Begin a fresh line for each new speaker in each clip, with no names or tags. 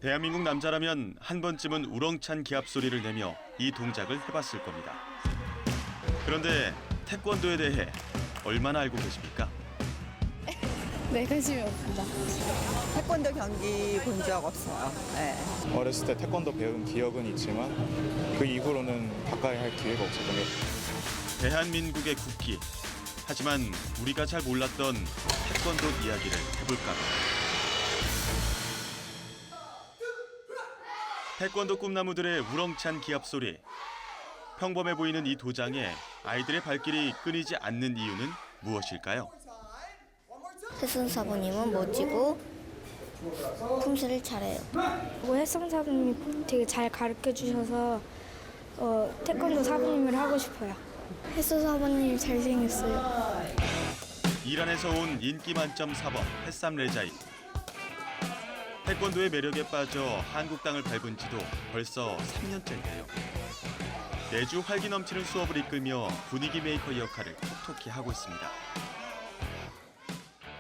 대한민국 남자라면 한 번쯤은 우렁찬 기합 소리를 내며 이 동작을 해봤을 겁니다. 그런데 태권도에 대해 얼마나 알고 계십니까?
네, 관심이 없습니다.
태권도 경기 본 적 없어요. 네.
어렸을 때 태권도 배운 기억은 있지만 그 이후로는 가까이 할 기회가 없었던 것 같아요.
대한민국의 국기. 하지만 우리가 잘 몰랐던 태권도 이야기를 해볼까요? 태권도 꿈나무들의 우렁찬 기합 소리. 평범해 보이는 이 도장에 아이들의 발길이 끊이지 않는 이유는 무엇일까요?
혜선 사부님은 멋지고 품새를 잘해요.
혜성 사부님이 되게 잘 가르쳐 주셔서 태권도 사부님을 하고 싶어요.
혜선 사부님 잘생겼어요.
이란에서 온 인기 만점 사범 햇삼 레자이. 태권도의 매력에 빠져 한국 땅을 밟은 지도 벌써 3년째인데요. 매주 활기 넘치는 수업을 이끌며 분위기 메이커 역할을 톡톡히 하고 있습니다.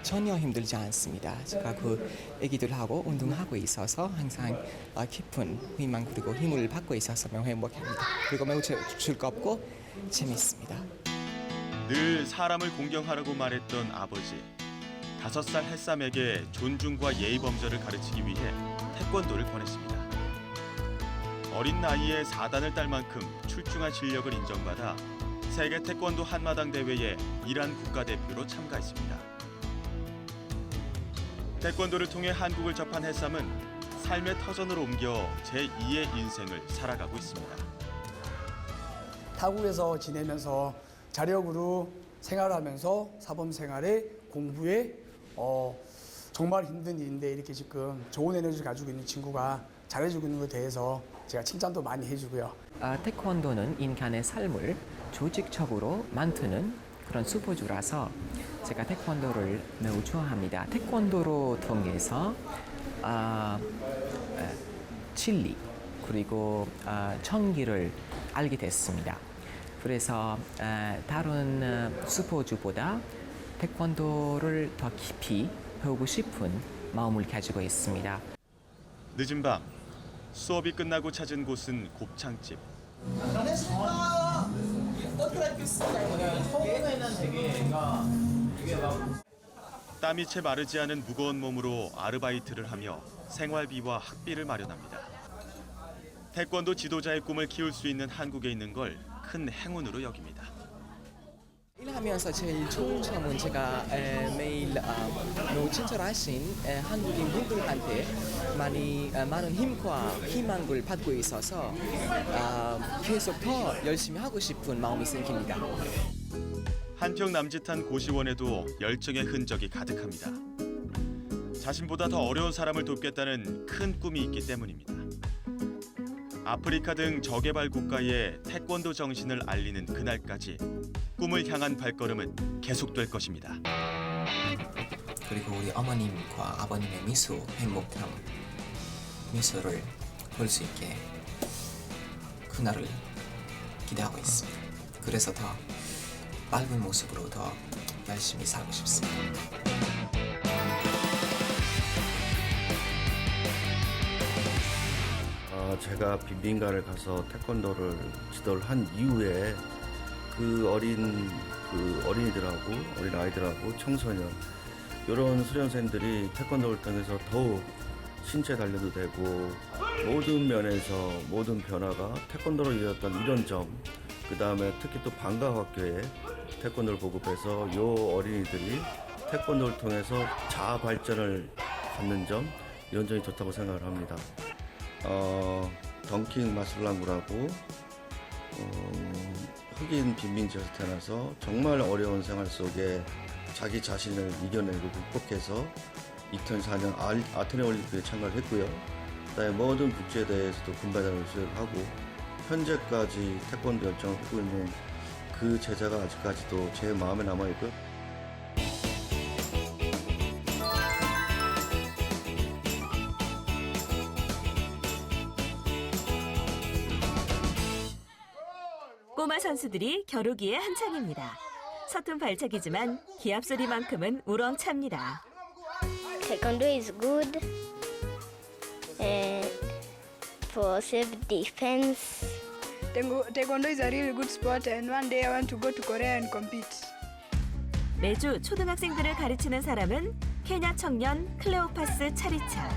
전혀 힘들지 않습니다. 제가 그 애기들하고 운동하고 있어서 항상 깊은 희망 그리고 힘을 받고 있어서 매우 행복합니다. 그리고 매우 즐겁고 재밌습니다.
늘 사람을 공경하라고 말했던 아버지. 5살 햇삼에게 존중과 예의 범절을 가르치기 위해 태권도를 권했습니다. 어린 나이에 4단을 딸 만큼 출중한 실력을 인정받아 세계 태권도 한마당 대회에 이란 국가대표로 참가했습니다. 태권도를 통해 한국을 접한 햇삼은 삶의 터전으로 옮겨 제2의 인생을 살아가고 있습니다.
타국에서 지내면서 자력으로 생활하면서 사범 생활에 공부에 정말 힘든 일인데 이렇게 지금 좋은 에너지를 가지고 있는 친구가 잘해주고 있는 것에 대해서 제가 칭찬도 많이 해주고요.
태권도는 인간의 삶을 조직적으로 만드는 그런 스포츠라서 제가 태권도를 매우 좋아합니다. 태권도로 통해서 진리 그리고 정기를 알게 됐습니다. 그래서 다른 스포츠보다 태권도를 더 깊이 배우고 싶은 마음을 가지고 있습니다.
늦은 밤 수업이 끝나고 찾은 곳은 곱창집. 땀이 채 마르지 않은 무거운 몸으로 아르바이트를 하며 생활비와 학비를 마련합니다. 태권도 지도자의 꿈을 키울 수 있는 한국에 있는 걸 큰 행운으로 여깁니다.
일하면서 제일 좋은 점은 제가 매일 너무 친절하신 한국인 분들한테 많은 힘과 희망을 받고 있어서 계속 더 열심히 하고 싶은 마음이 생깁니다.
한평 남짓한 고시원에도 열정의 흔적이 가득합니다. 자신보다 더 어려운 사람을 돕겠다는 큰 꿈이 있기 때문입니다. 아프리카 등 저개발 국가의 태권도 정신을 알리는 그날까지 꿈을 향한 발걸음은 계속될 것입니다.
그리고 우리 어머님과 아버님의 미소, 행복함, 미소를 볼 수 있게 그날을 기대하고 있습니다. 그래서 더 밝은 모습으로 더 열심히 살고 싶습니다.
제가 빈빈가를 가서 태권도를 지도를 한 이후에 그 어린이들하고 어린 아이들하고 청소년 이런 수련생들이 태권도를 통해서 더욱 신체 단련도 되고 모든 면에서 모든 변화가 태권도로 이어졌던 이런 점, 그 다음에 특히 또 방과학교에 태권도를 보급해서 요 어린이들이 태권도를 통해서 자아 발전을 갖는 점, 이런 점이 좋다고 생각을 합니다. 덩킹 마술랑구라고 흑인 빈민지에서 태어나서 정말 어려운 생활 속에 자기 자신을 이겨내고 극복해서 2004년 아테네 올림픽에 참가를 했고요. 그다음에 모든 국제대회에서도 금메달을 수여하고 현재까지 태권도 열정을 하고 있는 그 제자가 아직까지도 제 마음에 남아있고요.
꼬마 선수들이 겨루기에 한창입니다. 서툰 발차기지만 기합 소리만큼은 우렁찹니다.
Taekwondo is good. for self-defense.
Taekwondo is a really good sport, and one day I want to go to Korea and compete.
매주 초등학생들을 가르치는 사람은 케냐 청년 클레오파스 차리차.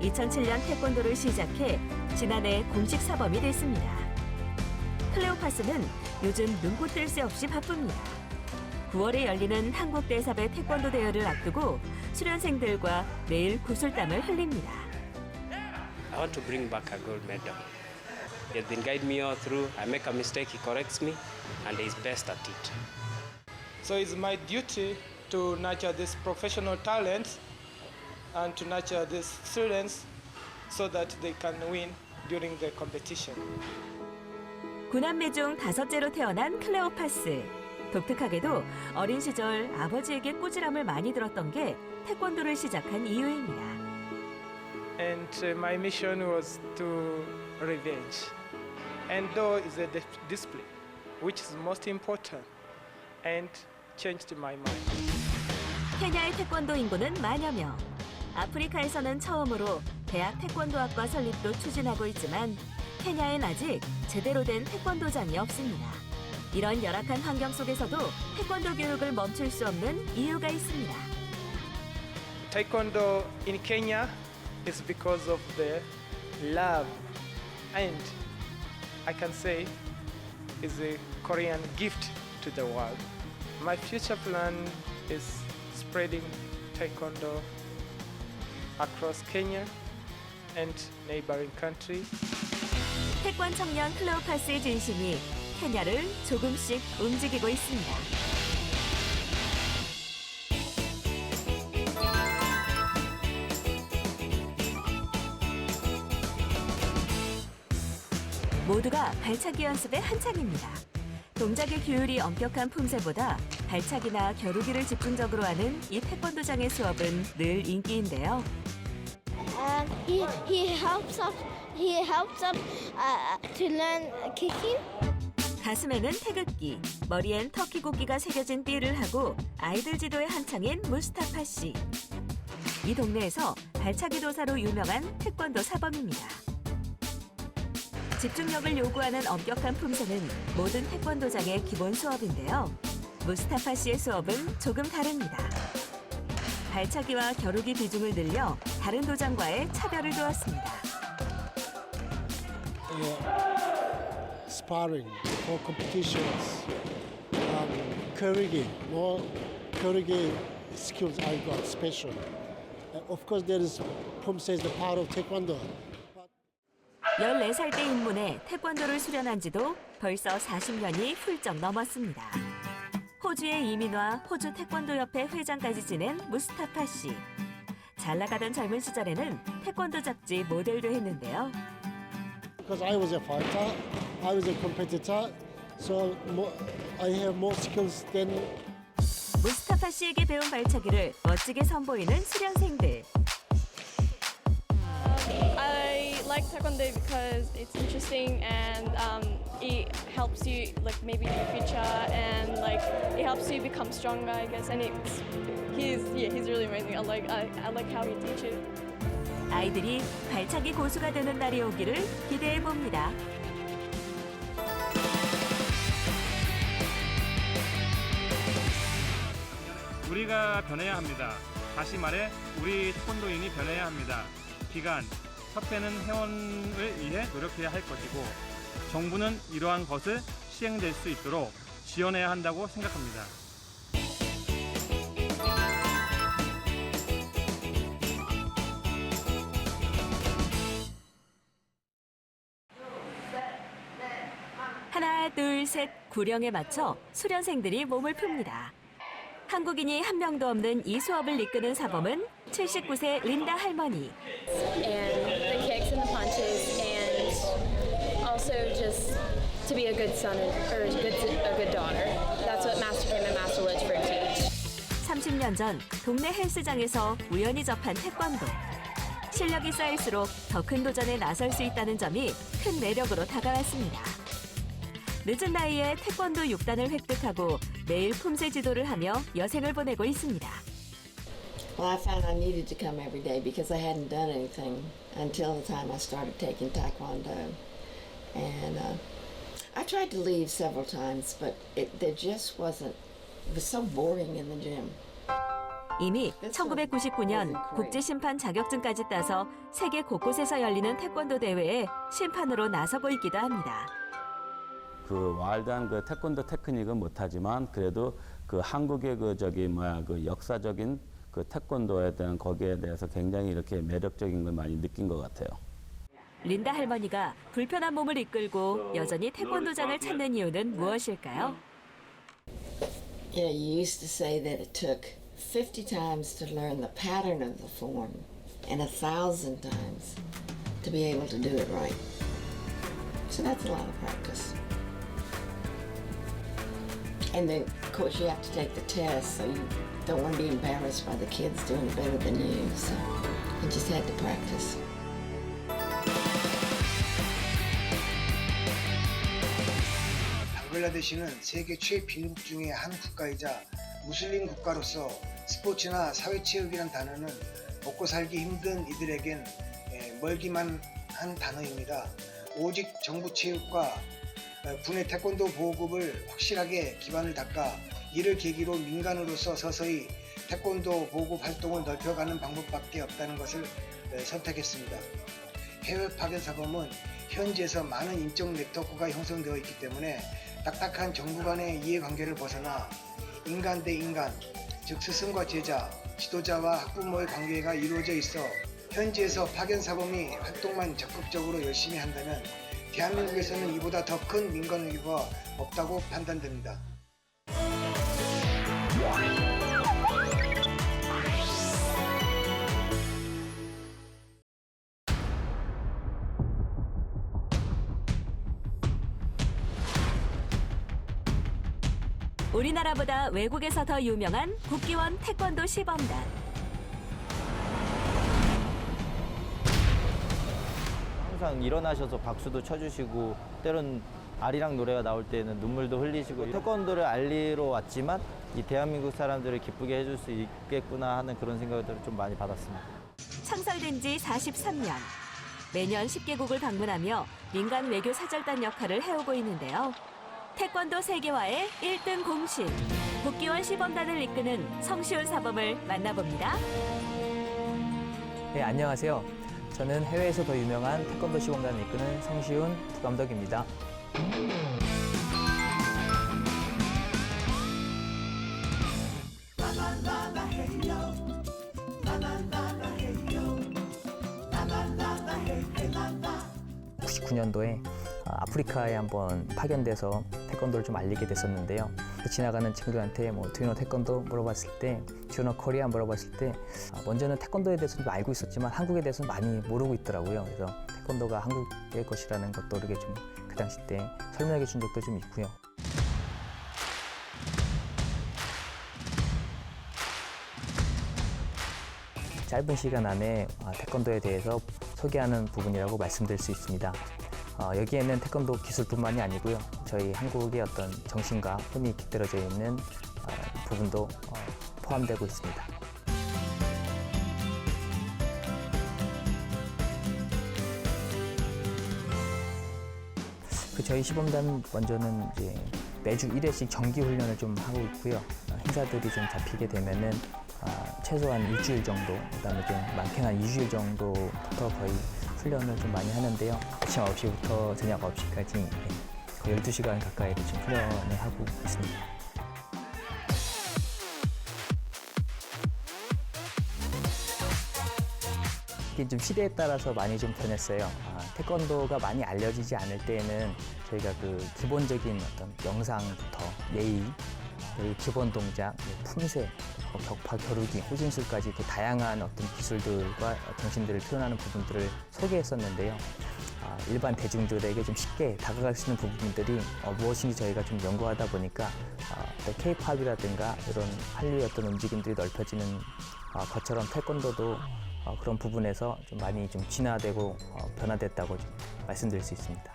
2007년 태권도를 시작해 지난해 공식 사범이 됐습니다. 클레오파스는 요즘 눈코 뜰 새 없이 바쁩니다. 9월에 열리는 한국 대사배 태권도 대회를 앞두고 수련생들과 매일 구슬땀을 흘립니다.
I want to bring back a gold medal. He has been guiding me all through. I make a mistake, he corrects me, and he is best at it.
So it's my duty to nurture these professional talents and to nurture these students so that they can win during the competition.
구남매 중 5째로 태어난 클레오파스. 독특하게도 어린 시절 아버지에게 꾸지람을 많이 들었던 게 태권도를 시작한 이유입니다.
And my mission was to revenge. And though is a discipline, which is most important, and changed my mind.
케냐의 태권도 인구는 만여 명. 아프리카에서는 처음으로 대학 태권도학과 설립도 추진하고 있지만 케냐엔 아직 제대로 된 태권도장이 없습니다. 이런 열악한 환경 속에서도 태권도 교육을 멈출 수 없는 이유가 있습니다.
Taekwondo in Kenya is because of the love, and I can say is a Korean gift to the world. My future plan is spreading Taekwondo across Kenya and neighboring countries.
태권 청년 클레오파스의 진심이 케냐를 조금씩 움직이고 있습니다. 모두가 발차기 연습에 한창입니다. 동작의 규율이 엄격한 품새보다 발차기나 겨루기를 집중적으로 하는 이 태권도장의 수업은 늘 인기인데요.
He helps us to learn kicking.
가슴에는 태극기, 머리엔 터키 국기가 새겨진 띠를 하고 아이들 지도에 한창인 무스타파 씨. 이 동네에서 발차기 도사로 유명한 태권도 사범입니다. 집중력을 요구하는 엄격한 품새는 모든 태권도장의 기본 수업인데요. 무스타파 씨의 수업은 조금 다릅니다. 발차기와 겨루기 비중을 늘려 다른 도장과의 차별을 두었습니다.
Sparring for competitions, Korean skills I got special. Of course, there is Pumse is the part of Taekwondo.
14살 때 입문해 태권도를 수련한 지도 벌써 40년이 훌쩍 넘었습니다. 호주의 이민와 호주 태권도협회 회장까지 지낸 무스타파 씨. 잘 나가던 젊은 시절에는 태권도 잡지 모델도 했는데요.
Because I was a fighter, I was a competitor, so I have more skills than.
무스타파 씨에게 배운 발차기를 멋지게 선보이는 수련생들.
I like Taekwondo because it's interesting and it helps you like maybe in the future and like it helps you become stronger, I guess. And he's really amazing. I like how he teaches.
아이들이 발차기 고수가 되는 날이 오기를 기대해 봅니다.
우리가 변해야 합니다. 다시 말해 우리 태권도인이 변해야 합니다. 기관, 협회는 회원을 위해 노력해야 할 것이고 정부는 이러한 것을 시행될 수 있도록 지원해야 한다고 생각합니다.
하나, 둘, 셋, 구령에 맞춰 수련생들이 몸을 풉니다. 한국인이 한 명도 없는 이 수업을 이끄는 사범은 79세 린다 할머니.
And the kicks and the punches and also just to be a good son or a good daughter. That's what Master Kim and Master Litchford teach.
30년 전 동네 헬스장에서 우연히 접한 태권도. 실력이 쌓일수록 더 큰 도전에 나설 수 있다는 점이 큰 매력으로 다가왔습니다. 늦은 나이에 태권도 6단을 획득하고 매일 품새 지도를 하며 여생을 보내고 있습니다.
Well, I found I needed to come every day because I hadn't done anything until the time I started taking Taekwondo. And I tried to leave several times, but there just wasn't, it was so boring in the gym.
이미 1999년 국제심판 자격증까지 따서 세계 곳곳에서 열리는 태권도 대회에 심판으로 나서고 있기도 합니다.
그 와일드한 그 태권도 테크닉은 못하지만 그래도 그 한국의 그 역사적인 그 태권도에 대한 거기에 대해서 굉장히 이렇게 매력적인 걸 많이 느낀 것 같아요.
린다 할머니가 불편한 몸을 이끌고 여전히 태권도장을 찾는 이유는 무엇일까요?
Yeah, you used to say that it took 50 times to learn the pattern of the form and 1,000 times to be able to do it right. So that's a lot of practice. And then, of course, you have to take the test, so you don't want to be embarrassed by the kids doing better than you. So you just had to practice.
방글라데시는 세계 최빈국 중의 한 국가이자 무슬림 국가로서 스포츠나 사회체육이란 단어는 먹고 살기 힘든 이들에겐 멀기만 한 단어입니다. 오직 정부 체육과 군의 태권도 보호급을 확실하게 기반을 닦아 이를 계기로 민간으로서 서서히 태권도 보호급 활동을 넓혀가는 방법밖에 없다는 것을 선택했습니다. 해외 파견 사범은 현지에서 많은 인적 네트워크가 형성되어 있기 때문에 딱딱한 정부 간의 이해관계를 벗어나 인간 대 인간, 즉 스승과 제자, 지도자와 학부모의 관계가 이루어져 있어 현지에서 파견 사범이 활동만 적극적으로 열심히 한다면 대한민국에서는 이보다 더 큰 민간외교가 없다고 판단됩니다.
우리나라보다 외국에서 더 유명한 국기원 태권도 시범단.
항상 일어나셔서 박수도 쳐주시고 때론 아리랑 노래가 나올 때는 눈물도 흘리시고 태권도를 알리러 왔지만 이 대한민국 사람들을 기쁘게 해줄 수 있겠구나 하는 그런 생각들을 좀 많이 받았습니다.
창설된 지 43년. 매년 10개국을 방문하며 민간 외교 사절단 역할을 해오고 있는데요. 태권도 세계화의 1등 공신, 국기원 시범단을 이끄는 성시훈 사범을 만나봅니다.
네, 안녕하세요. 저는 해외에서 더 유명한 태권도 시범단을 이끄는 성시훈 부감독입니다. (1999년도에) 아프리카에 한번 파견돼서 태권도를 좀 알리게 됐었는데요. 지나가는 친구들한테 뭐 Do you know 태권도 물어봤을 때, Do you know 코리아 물어봤을 때 먼저는 태권도에 대해서 좀 알고 있었지만 한국에 대해서는 많이 모르고 있더라고요. 그래서 태권도가 한국의 것이라는 것도 이렇게 좀 그 당시 때 설명해 준 적도 좀 있고요. 짧은 시간 안에 태권도에 대해서 소개하는 부분이라고 말씀드릴 수 있습니다. 여기에는 태권도 기술뿐만이 아니고요. 저희 한국의 어떤 정신과 혼이 깃들어져 있는 부분도 포함되고 있습니다. 저희 시범단 먼저는 이제 매주 1회씩 정기 훈련을 좀 하고 있고요. 행사들이 좀 잡히게 되면은 최소한 일주일 정도, 그다음에 좀 많게는 한 2주일 정도부터 거의 훈련을 좀 많이 하는데요. 아침 9시부터 저녁 9시까지 거의 12시간 가까이 지금 훈련을 하고 있습니다. 이게 좀 시대에 따라서 많이 좀 변했어요. 태권도가 많이 알려지지 않을 때에는 저희가 그 기본적인 어떤 영상부터 예의, 기본 동작, 품새, 격파, 겨루기, 호진술까지 그 다양한 어떤 기술들과 정신들을 표현하는 부분들을 소개했었는데요. 일반 대중들에게 좀 쉽게 다가갈 수 있는 부분들이 무엇인지 저희가 좀 연구하다 보니까 K-팝이라든가 이런 한류의 어떤 움직임들이 넓혀지는 것처럼 태권도도 그런 부분에서 좀 많이 좀 진화되고 변화됐다고 좀 말씀드릴 수 있습니다.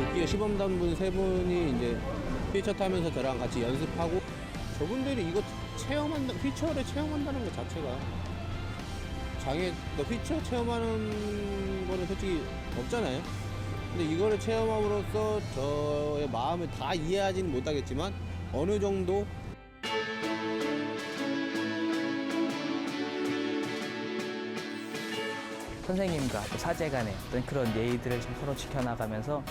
도끼가 시범단분 3분이 이제 휠체어 타면서 저랑 같이 연습하고 저분들이 이거 체험한다, 휠체어를 체험한다는 것 자체가 휠체어 체험하는 거는 솔직히 없잖아요. 근데 이거를 체험함으로써 저의 마음을 다 이해하지는 못하겠지만 어느 정도
선생님과 또 사제 간의 어떤 그런 예의들을 좀 서로 지켜나가면서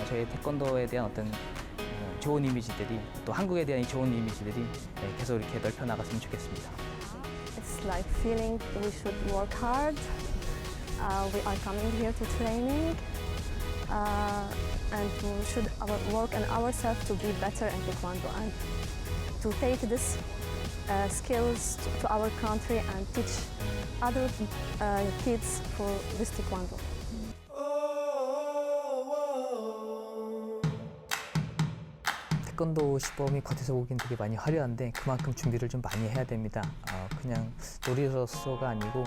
저희 태권도에 대한 어떤 좋은 이미지들이 또 한국에 대한 이 좋은 이미지들이 계속 이렇게 넓혀 나갔으면 좋겠습니다.
It's like feeling we should work hard. We are coming here to training, and we should work on ourselves to be better in Taekwondo and to take this skills to our country and teach other kids for this Taekwondo.
태권도 시범이 겉에서 보기엔 되게 많이 화려한데 그만큼 준비를 좀 많이 해야 됩니다. 그냥 놀이로서가 아니고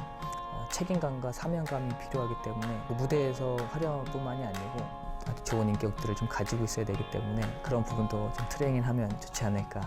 책임감과 사명감이 필요하기 때문에 무대에서 화려뿐만이 아니고 아주 좋은 인격들을 좀 가지고 있어야 되기 때문에 그런 부분도 좀 트레이닝하면 좋지 않을까.